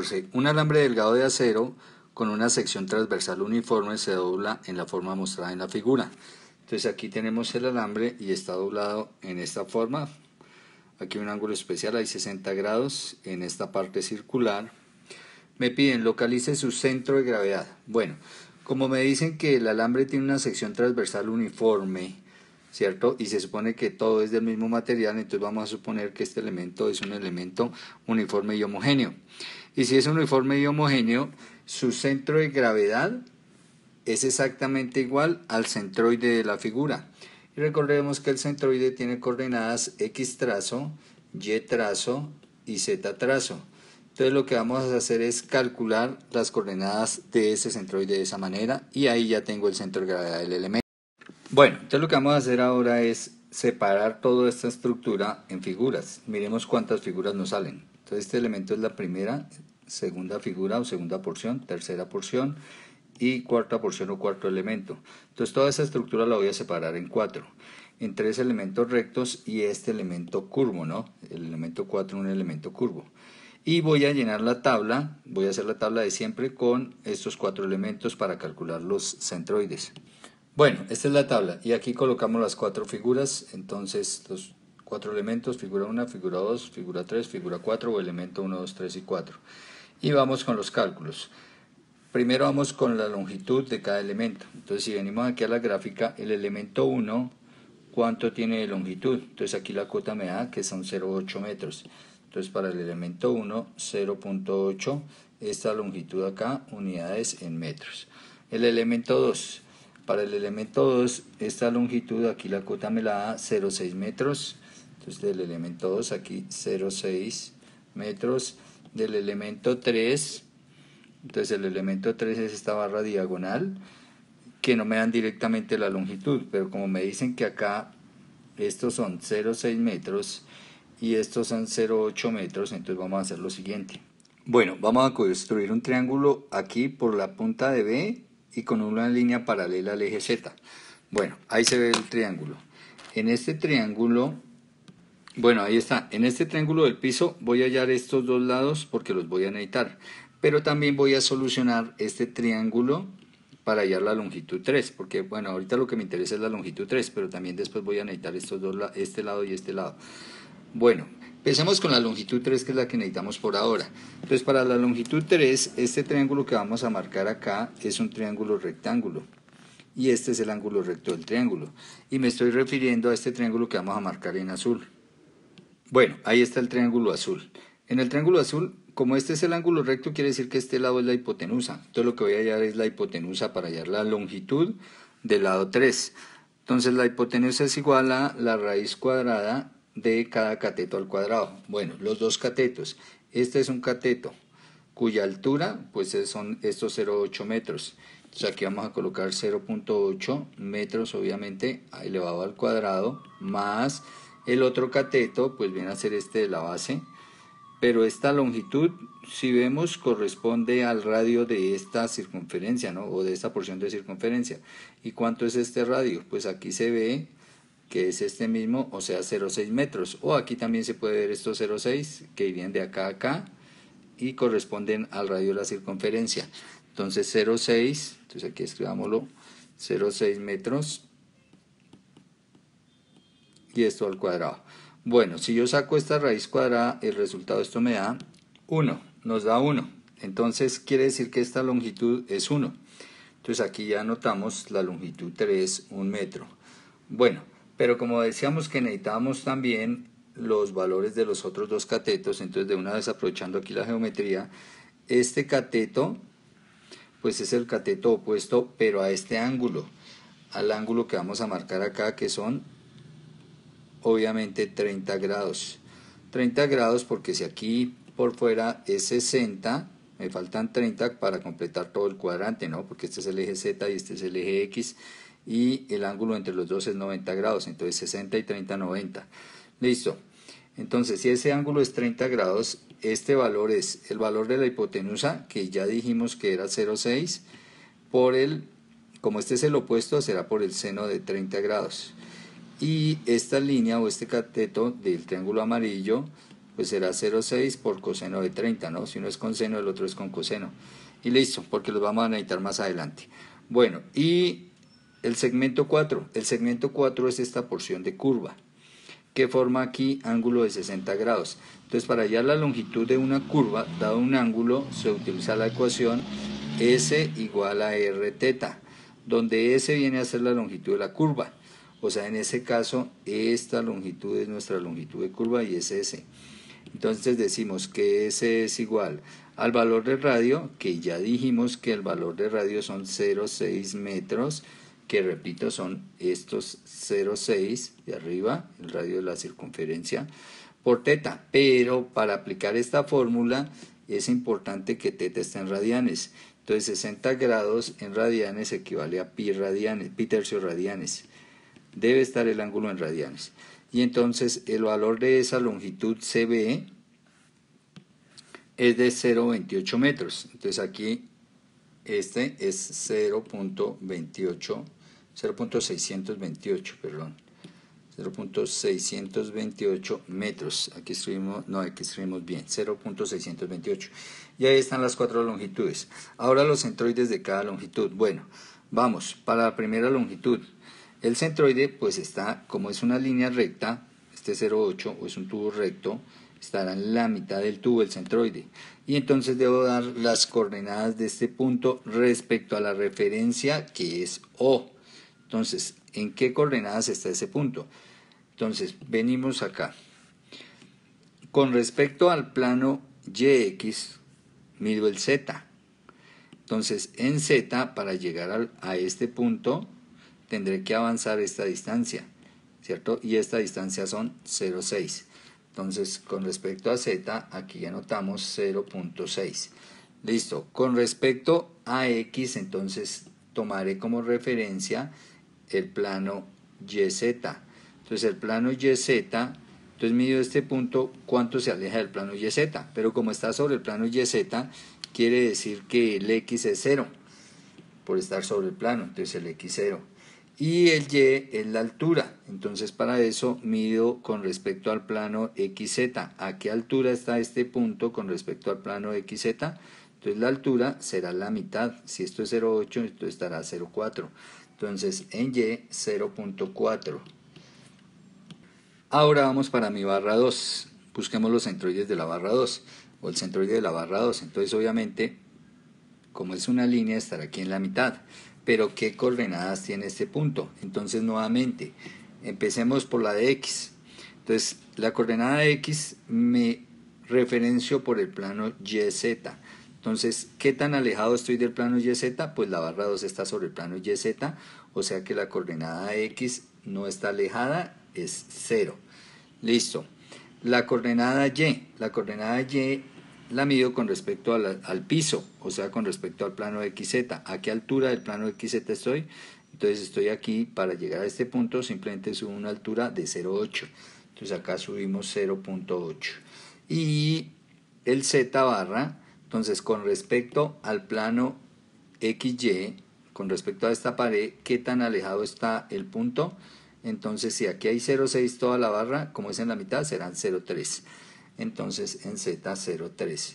14. Un alambre delgado de acero con una sección transversal uniforme se dobla en la forma mostrada en la figura. Entonces aquí tenemos el alambre y está doblado en esta forma. Aquí un ángulo especial, hay 60 grados en esta parte circular. Me piden localice su centro de gravedad. Bueno, como me dicen que el alambre tiene una sección transversal uniforme, ¿cierto? Y se supone que todo es del mismo material, entonces vamos a suponer que este elemento es un elemento uniforme y homogéneo. Y si es uniforme y homogéneo, su centro de gravedad es exactamente igual al centroide de la figura. Y recordemos que el centroide tiene coordenadas X trazo, Y trazo y Z trazo. Entonces lo que vamos a hacer es calcular las coordenadas de ese centroide de esa manera y ahí ya tengo el centro de gravedad del elemento. Bueno, entonces lo que vamos a hacer ahora es separar toda esta estructura en figuras. Miremos cuántas figuras nos salen. Entonces este elemento es la primera, segunda figura o segunda porción, tercera porción y cuarta porción o cuarto elemento. Entonces toda esa estructura la voy a separar en 4, en 3 elementos rectos y este elemento curvo, ¿no? El elemento 4 un elemento curvo. Y voy a llenar la tabla, voy a hacer la tabla de siempre con estos 4 elementos para calcular los centroides. Bueno, esta es la tabla y aquí colocamos las 4 figuras, entonces los 4 elementos, figura 1, figura 2, figura 3, figura 4 o elemento 1, 2, 3 y 4. Y vamos con los cálculos. Primero vamos con la longitud de cada elemento. Entonces si venimos aquí a la gráfica, el elemento 1, ¿cuánto tiene de longitud? Entonces aquí la cuota me da que son 0,8 metros. Entonces para el elemento 1, 0,8, esta longitud acá, unidades en metros. El elemento 2, para el elemento 2, esta longitud aquí la cuota me la da 0,6 metros. Entonces del elemento 2 aquí 0,6 metros. Del elemento 3, entonces el elemento 3 es esta barra diagonal, que no me dan directamente la longitud, pero como me dicen que acá estos son 0,6 metros y estos son 0,8 metros, entonces vamos a hacer lo siguiente. Bueno, vamos a construir un triángulo aquí por la punta de B y con una línea paralela al eje Z. Bueno, ahí se ve el triángulo. En este triángulo, bueno, ahí está. En este triángulo del piso voy a hallar estos dos lados porque los voy a necesitar. Pero también voy a solucionar este triángulo para hallar la longitud 3, porque bueno, ahorita lo que me interesa es la longitud 3, pero también después voy a necesitar estos dos, este lado y este lado. Bueno, empecemos con la longitud 3, que es la que necesitamos por ahora. Entonces para la longitud 3, este triángulo que vamos a marcar acá es un triángulo rectángulo. Y este es el ángulo recto del triángulo. Y me estoy refiriendo a este triángulo que vamos a marcar en azul. Bueno, ahí está el triángulo azul. En el triángulo azul, como este es el ángulo recto, quiere decir que este lado es la hipotenusa. Entonces lo que voy a hallar es la hipotenusa para hallar la longitud del lado 3. Entonces la hipotenusa es igual a la raíz cuadrada de cada cateto al cuadrado. Bueno, los dos catetos. Este es un cateto cuya altura pues son estos 0,8 metros. Entonces aquí vamos a colocar 0,8 metros obviamente elevado al cuadrado más el otro cateto, pues viene a ser este de la base, pero esta longitud, si vemos, corresponde al radio de esta circunferencia, ¿no? O de esta porción de circunferencia. ¿Y cuánto es este radio? Pues aquí se ve que es este mismo, o sea 0,6 metros. O aquí también se puede ver estos 0,6 que irían de acá a acá y corresponden al radio de la circunferencia. Entonces 0,6, entonces aquí escribámoslo, 0,6 metros. Y esto al cuadrado. Bueno, si yo saco esta raíz cuadrada, el resultado de esto me da 1, nos da 1. Entonces quiere decir que esta longitud es 1. Entonces aquí ya anotamos la longitud 3, 1 metro. Bueno, pero como decíamos que necesitábamos también los valores de los otros dos catetos, entonces de una vez aprovechando aquí la geometría, este cateto, pues es el cateto opuesto, pero a este ángulo, al ángulo que vamos a marcar acá, que son obviamente 30 grados. 30 grados porque si aquí por fuera es 60, me faltan 30 para completar todo el cuadrante, ¿no? Porque este es el eje Z y este es el eje X y el ángulo entre los dos es 90 grados, entonces 60 y 30, 90. Listo. Entonces si ese ángulo es 30 grados, este valor es el valor de la hipotenusa, que ya dijimos que era 0,6, por como este es el opuesto, será por el seno de 30 grados. Y esta línea o este cateto del triángulo amarillo pues será 0,6 por coseno de 30, ¿no? Si uno es con seno, el otro es con coseno. Y listo, porque los vamos a necesitar más adelante. Bueno, y el segmento 4. El segmento 4 es esta porción de curva, que forma aquí ángulo de 60 grados. Entonces, para hallar la longitud de una curva, dado un ángulo, se utiliza la ecuación S igual a R teta, donde S viene a ser la longitud de la curva. O sea, en ese caso, esta longitud es nuestra longitud de curva y es S. Entonces decimos que S es igual al valor de radio, que ya dijimos que el valor de radio son 0,6 metros, que repito son estos 0,6 de arriba, el radio de la circunferencia, por teta. Pero para aplicar esta fórmula es importante que teta esté en radianes. Entonces 60 grados en radianes equivale a pi tercios radianes. Debe estar el ángulo en radianes. Y entonces el valor de esa longitud CB es de 0,28 metros. Entonces aquí este es 0.628 metros. Aquí escribimos bien, 0.628. Y ahí están las 4 longitudes. Ahora los centroides de cada longitud. Bueno, vamos, para la primera longitud. El centroide pues está, como es una línea recta, este 0,8 o es un tubo recto, estará en la mitad del tubo el centroide. Y entonces debo dar las coordenadas de este punto respecto a la referencia que es O. Entonces, ¿en qué coordenadas está ese punto? Entonces, venimos acá. Con respecto al plano YX, mido el Z. Entonces, en Z, para llegar a este punto, tendré que avanzar esta distancia, ¿cierto? Y esta distancia son 0,6. Entonces, con respecto a Z, aquí anotamos 0,6. Listo. Con respecto a X, entonces tomaré como referencia el plano YZ. Entonces, el plano YZ, entonces mido este punto, ¿cuánto se aleja del plano YZ? Pero como está sobre el plano YZ, quiere decir que el X es 0, por estar sobre el plano, entonces el X 0. Y el Y es la altura, entonces para eso mido con respecto al plano XZ. ¿A qué altura está este punto con respecto al plano XZ? Entonces la altura será la mitad. Si esto es 0,8, esto estará 0,4. Entonces en Y 0,4. Ahora vamos para mi barra 2. Busquemos los centroides de la barra 2 o el centroide de la barra 2. Entonces obviamente, como es una línea, estará aquí en la mitad. Pero ¿qué coordenadas tiene este punto? Entonces nuevamente, empecemos por la de X. Entonces la coordenada de X me referencio por el plano YZ. Entonces, ¿qué tan alejado estoy del plano YZ? Pues la barra 2 está sobre el plano YZ, o sea que la coordenada X no está alejada, es 0. Listo. La coordenada Y la mido con respecto al piso, o sea, con respecto al plano XZ. ¿A qué altura del plano XZ estoy? Entonces estoy aquí, para llegar a este punto simplemente subo una altura de 0,8. Entonces acá subimos 0,8. Y el Z barra, entonces con respecto al plano XY, con respecto a esta pared, ¿qué tan alejado está el punto? Entonces si aquí hay 0,6 toda la barra, como es en la mitad, serán 0,3. Entonces en Z 0,3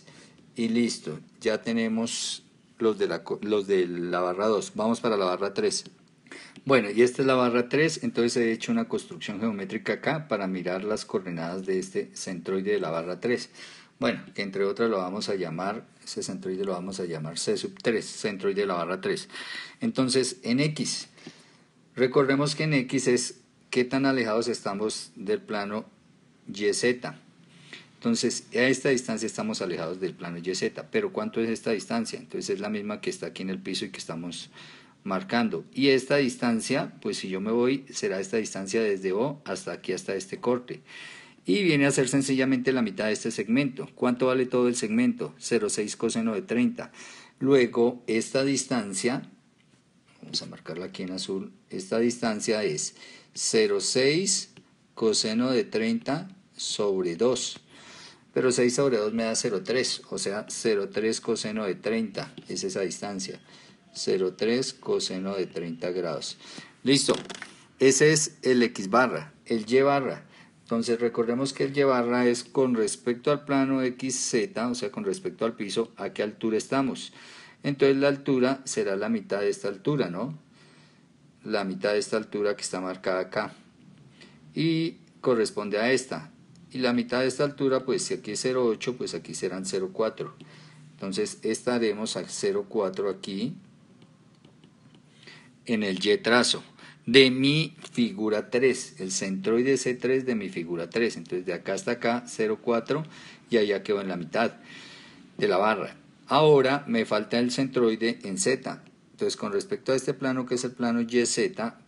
y listo, ya tenemos los de la barra 2. Vamos para la barra 3. Bueno, y esta es la barra 3, entonces he hecho una construcción geométrica acá para mirar las coordenadas de este centroide de la barra 3. Bueno, que entre otras lo vamos a llamar, ese centroide lo vamos a llamar C3, centroide de la barra 3. Entonces en X, recordemos que en X es qué tan alejados estamos del plano YZ. Entonces, a esta distancia estamos alejados del plano YZ, pero ¿cuánto es esta distancia? Entonces es la misma que está aquí en el piso y que estamos marcando. Y esta distancia, pues si yo me voy, será esta distancia desde O hasta aquí, hasta este corte. Y viene a ser sencillamente la mitad de este segmento. ¿Cuánto vale todo el segmento? 0,6 coseno de 30. Luego, esta distancia, vamos a marcarla aquí en azul, esta distancia es 0,6 coseno de 30 sobre 2. Pero 6 sobre 2 me da 0,3, o sea, 0,3 coseno de 30, es esa distancia. 0,3 coseno de 30 grados. Listo, ese es el X barra. El Y barra, Entonces recordemos que el y barra es con respecto al plano XZ, o sea, con respecto al piso, ¿a qué altura estamos? Entonces la altura será la mitad de esta altura, ¿no? La mitad de esta altura que está marcada acá. Y corresponde a esta. Y la mitad de esta altura, pues si aquí es 0,8, pues aquí serán 0,4. Entonces estaremos a 0,4 aquí en el Y trazo de mi figura 3, el centroide C3 de mi figura 3. Entonces de acá hasta acá 0,4 y allá quedó en la mitad de la barra. Ahora me falta el centroide en Z. Entonces con respecto a este plano que es el plano YZ,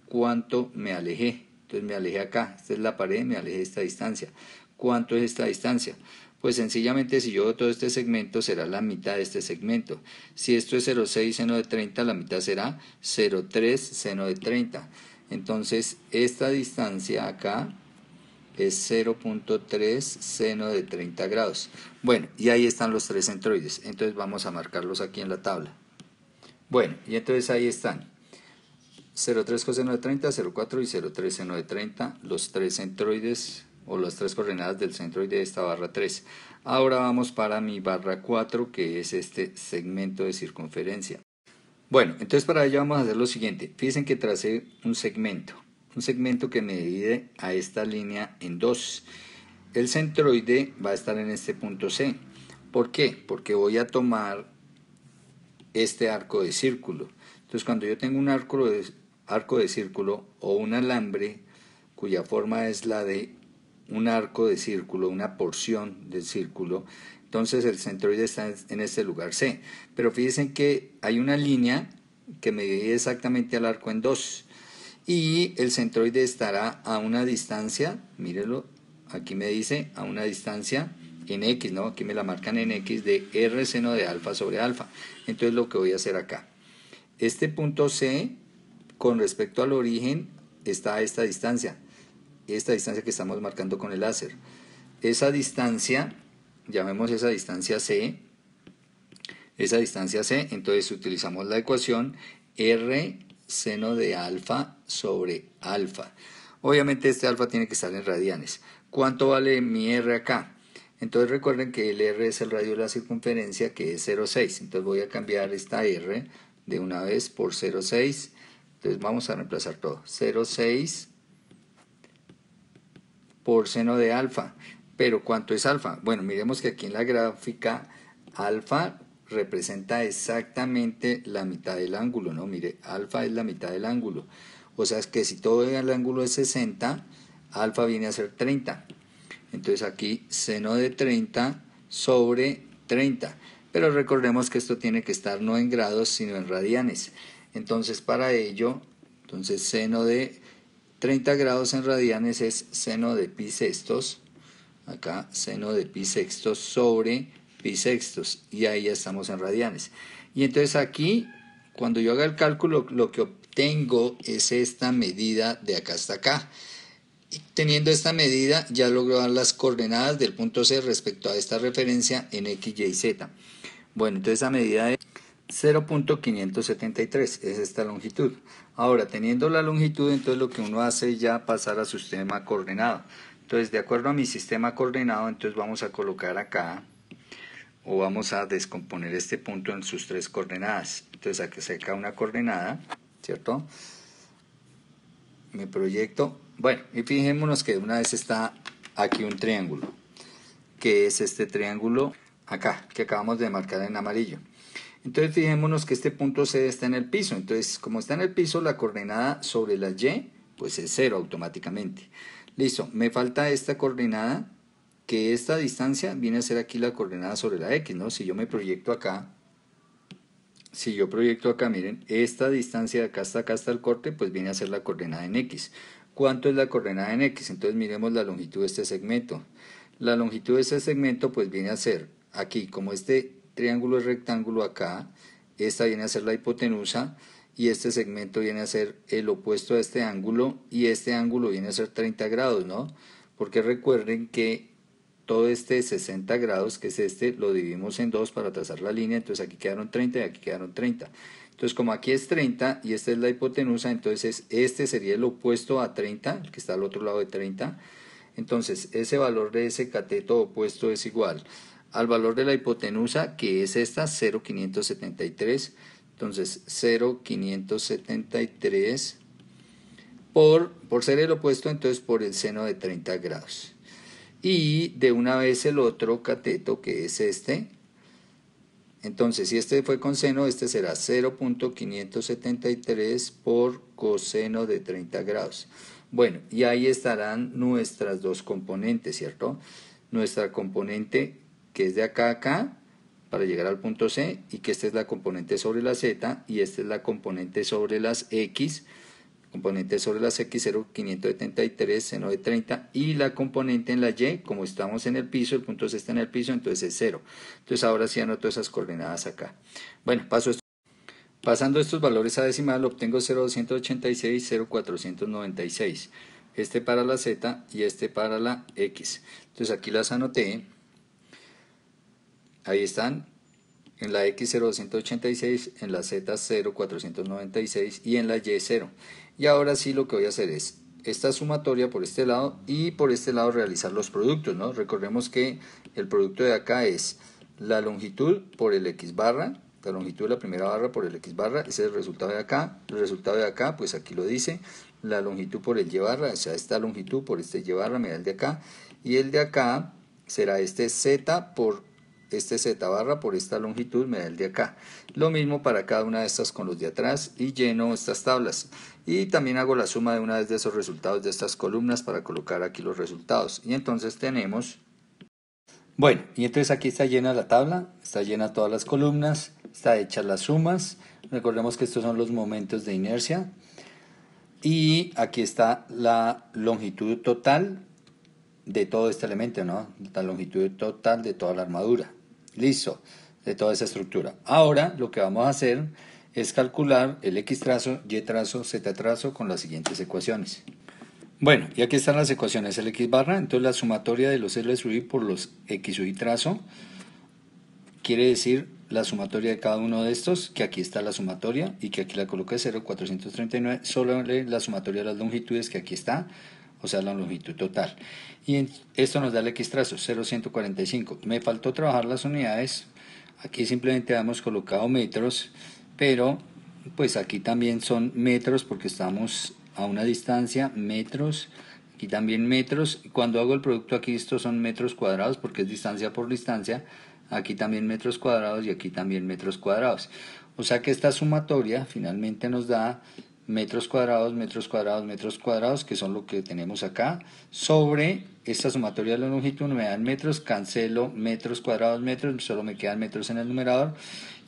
¿cuánto me alejé? Entonces me alejé acá, esta es la pared, me alejé esta distancia. ¿Cuánto es esta distancia? Pues sencillamente si yo todo este segmento será la mitad de este segmento. Si esto es 0,6 seno de 30, la mitad será 0,3 seno de 30. Entonces esta distancia acá es 0,3 seno de 30 grados. Bueno, y ahí están los tres centroides. Entonces vamos a marcarlos aquí en la tabla. Bueno, y entonces ahí están. 0,3 coseno de 30, 0,4 y 0,3 seno de 30, los tres centroides o las tres coordenadas del centroide de esta barra 3. Ahora vamos para mi barra 4, que es este segmento de circunferencia. Bueno, entonces para ello vamos a hacer lo siguiente. Fíjense que tracé un segmento que me divide a esta línea en dos. El centroide va a estar en este punto C. ¿Por qué? Porque voy a tomar este arco de círculo. Entonces cuando yo tengo un arco de círculo o un alambre cuya forma es la de un arco de círculo, una porción del círculo, entonces el centroide está en este lugar C. Pero fíjense que hay una línea que me divide exactamente al arco en dos. Y el centroide estará a una distancia, mírenlo, aquí me dice a una distancia en X, ¿no? Aquí me la marcan en X de R seno de alfa sobre alfa. Entonces lo que voy a hacer acá, este punto C con respecto al origen está a esta distancia que estamos marcando con el láser. Esa distancia, llamemos esa distancia C, entonces utilizamos la ecuación R seno de alfa sobre alfa. Obviamente este alfa tiene que estar en radianes. ¿Cuánto vale mi R acá? Entonces recuerden que el R es el radio de la circunferencia, que es 0,6. Entonces voy a cambiar esta R de una vez por 0,6. Entonces vamos a reemplazar todo. 0,6 por seno de alfa. Pero ¿cuánto es alfa? Bueno, miremos que aquí en la gráfica alfa representa exactamente la mitad del ángulo, ¿no? Mire, alfa es la mitad del ángulo. O sea, es que si todo el ángulo es 60, alfa viene a ser 30. Entonces aquí seno de 30 sobre 30. Pero recordemos que esto tiene que estar no en grados, sino en radianes. Entonces para ello, seno de 30 grados en radianes es seno de pi sextos. Acá seno de pi sextos sobre pi sextos. Y ahí ya estamos en radianes. Y entonces aquí, cuando yo haga el cálculo, lo que obtengo es esta medida de acá hasta acá. Y teniendo esta medida, ya logro dar las coordenadas del punto C respecto a esta referencia en X, Y, Z. Bueno, entonces esa medida es 0.573, es esta longitud. Ahora, teniendo la longitud, entonces lo que uno hace es ya pasar a su sistema coordenado. Entonces, de acuerdo a mi sistema coordenado, entonces vamos a colocar acá, o vamos a descomponer este punto en sus tres coordenadas. Entonces, aquí se saca una coordenada, ¿cierto? Me proyecto. Bueno, y fijémonos que de una vez está aquí un triángulo, que es este triángulo acá, que acabamos de marcar en amarillo. Entonces fijémonos que este punto C está en el piso. Entonces, como está en el piso, la coordenada sobre la Y, pues es 0 automáticamente. Listo, me falta esta coordenada, que esta distancia viene a ser aquí la coordenada sobre la X, ¿no? Si yo me proyecto acá, miren, esta distancia de acá hasta el corte, pues viene a ser la coordenada en X. ¿Cuánto es la coordenada en X? Entonces miremos la longitud de este segmento. La longitud de este segmento pues viene a ser aquí, como este triángulo es rectángulo acá, esta viene a ser la hipotenusa y este segmento viene a ser el opuesto a este ángulo y este ángulo viene a ser 30 grados, ¿no? Porque recuerden que todo este 60 grados, que es este, lo dividimos en dos para trazar la línea, entonces aquí quedaron 30 y aquí quedaron 30. Entonces como aquí es 30 y esta es la hipotenusa, entonces este sería el opuesto a 30, el que está al otro lado de 30. Entonces, ese valor de ese cateto opuesto es igual al valor de la hipotenusa, que es esta, 0,573. Entonces, 0,573 por ser el opuesto, entonces por el seno de 30 grados. Y de una vez el otro cateto, que es este. Entonces, si este fue con seno, este será 0,573 por coseno de 30 grados. Bueno, y ahí estarán nuestras dos componentes, ¿cierto? Nuestra componente que es de acá a acá, para llegar al punto C, y que esta es la componente sobre la Z, y esta es la componente sobre las X, componente sobre las X, 0,573, seno de 30, y la componente en la Y, como estamos en el piso, el punto C está en el piso, entonces es 0. Entonces ahora sí anoto esas coordenadas acá. Bueno, pasando estos valores a decimal, obtengo 0,286, 0,496. Este para la Z y este para la X. Entonces aquí las anoté. Ahí están, en la X 0,286, en la Z 0,496 y en la Y 0. Y ahora sí lo que voy a hacer es esta sumatoria por este lado y por este lado realizar los productos, ¿no? Recordemos que el producto de acá es la longitud por el X barra, la longitud de la primera barra por el X barra, ese es el resultado de acá. El resultado de acá, pues aquí lo dice, la longitud por el Y barra, o sea, esta longitud por este Y barra me da el de acá, y el de acá será este Z por este Z barra por esta longitud me da el de acá. Lo mismo para cada una de estas con los de atrás y lleno estas tablas. Y también hago la suma de una vez de esos resultados de estas columnas para colocar aquí los resultados. Y entonces tenemos... Bueno, y entonces aquí está llena la tabla, está llena todas las columnas, está hecha las sumas. Recordemos que estos son los momentos de inercia. Y aquí está la longitud total de todo este elemento, ¿no? La longitud total de toda la armadura. Listo, de toda esa estructura. Ahora lo que vamos a hacer es calcular el X trazo, Y trazo, Z trazo con las siguientes ecuaciones. Bueno, y aquí están las ecuaciones, el X barra, entonces la sumatoria de los LSUI por los XUI trazo, quiere decir la sumatoria de cada uno de estos, que aquí está la sumatoria, y que aquí la coloqué 0,439, solo la sumatoria de las longitudes, que aquí está, o sea la longitud total. Y esto nos da el X trazo, 0,145. Me faltó trabajar las unidades, aquí simplemente hemos colocado metros, pero pues aquí también son metros porque estamos a una distancia, metros, aquí también metros. Cuando hago el producto aquí estos son metros cuadrados porque es distancia por distancia, aquí también metros cuadrados y aquí también metros cuadrados. O sea que esta sumatoria finalmente nos da metros cuadrados, metros cuadrados, metros cuadrados, que son lo que tenemos acá, sobre esta sumatoria de la longitud me dan metros, cancelo metros cuadrados, metros, solo me quedan metros en el numerador,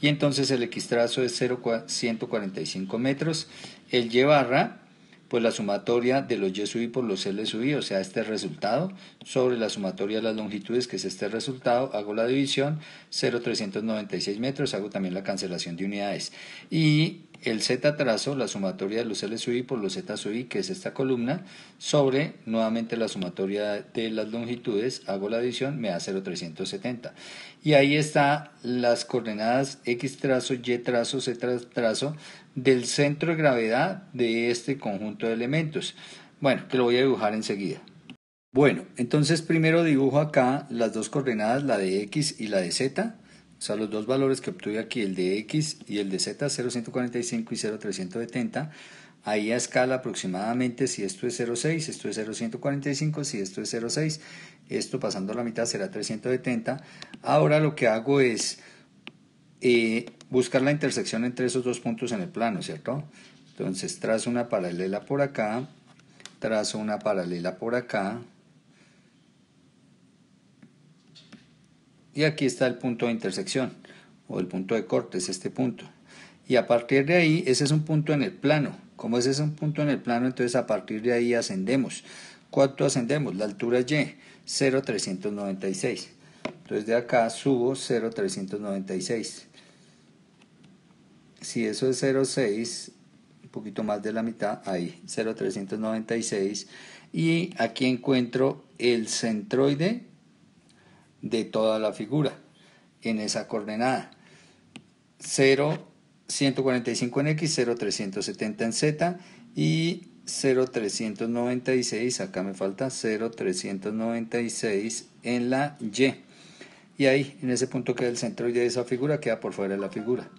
y entonces el X trazo es 0,145 metros, el Y barra, pues la sumatoria de los Y sub i por los L sub i, o sea este resultado, sobre la sumatoria de las longitudes, que es este resultado, hago la división, 0,396 metros, hago también la cancelación de unidades, y el Z trazo, la sumatoria de los L sub i por los Z sub i, que es esta columna, sobre nuevamente la sumatoria de las longitudes, hago la división, me da 0,370. Y ahí está las coordenadas X trazo, Y trazo, Z trazo del centro de gravedad de este conjunto de elementos. Bueno, que lo voy a dibujar enseguida. Bueno, entonces primero dibujo acá las dos coordenadas, la de X y la de Z. O sea, los dos valores que obtuve aquí, el de X y el de Z, 0,145 y 0,370. Ahí a escala aproximadamente, si esto es 0,6, esto es 0,145, si esto es 0,6, esto pasando a la mitad será 370. Ahora lo que hago es buscar la intersección entre esos dos puntos en el plano, ¿cierto? Entonces trazo una paralela por acá, trazo una paralela por acá, y aquí está el punto de intersección, o el punto de corte, es este punto. Y a partir de ahí, ese es un punto en el plano. Como ese es un punto en el plano, entonces a partir de ahí ascendemos. ¿Cuánto ascendemos? La altura Y, 0,396. Entonces de acá subo 0,396. Si eso es 0,6, un poquito más de la mitad, ahí, 0,396. Y aquí encuentro el centroide de toda la figura en esa coordenada. 0,145 en X, 0,370 en Z, y 0,396, acá me falta 0,396 en la Y. Y ahí, en ese punto queda el centro Y de esa figura, queda por fuera de la figura.